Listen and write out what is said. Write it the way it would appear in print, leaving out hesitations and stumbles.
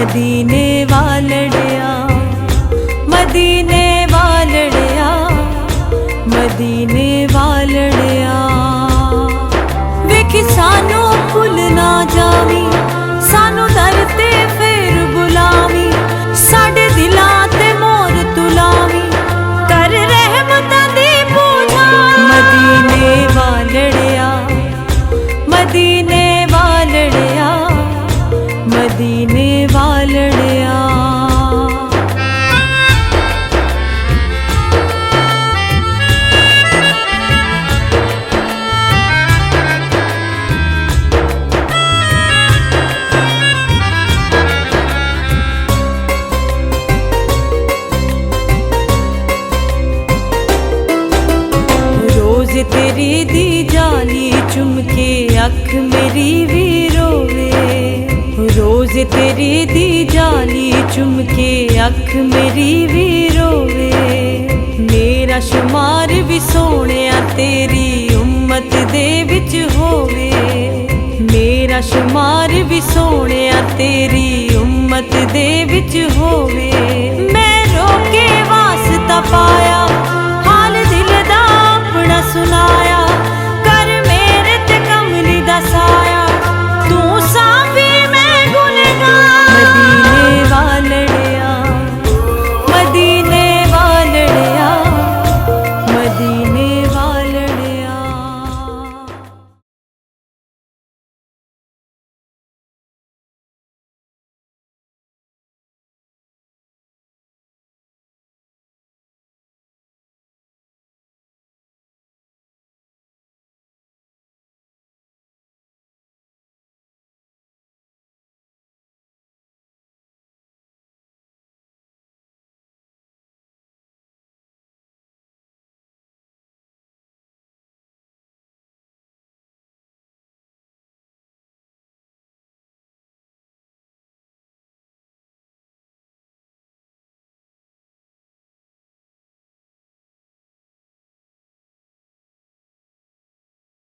मदीने वालड़िया, मदीने वालड़िया, मदीने वालड़िया। वेखी सानू भुल ना जावी, सानू दर ते फिर बुलावी, साडे दिलां ते मोर तुलावी, कर रहमतां दी पूजा। मदीने वालड़िया, मदीने वालड़िया, मदीने वालड़िया। रोज तेरी दी जाली चुमके अख मेरी भी रोवे, रोज तेरी दी जाली चुमके अख मेरी भी रोवे। मेरा शुमार भी सोहणिया तेरी उम्मत दे विच होवे, मेरा शुमार भी सोहणिया तेरी उम्मत दे विच होवे।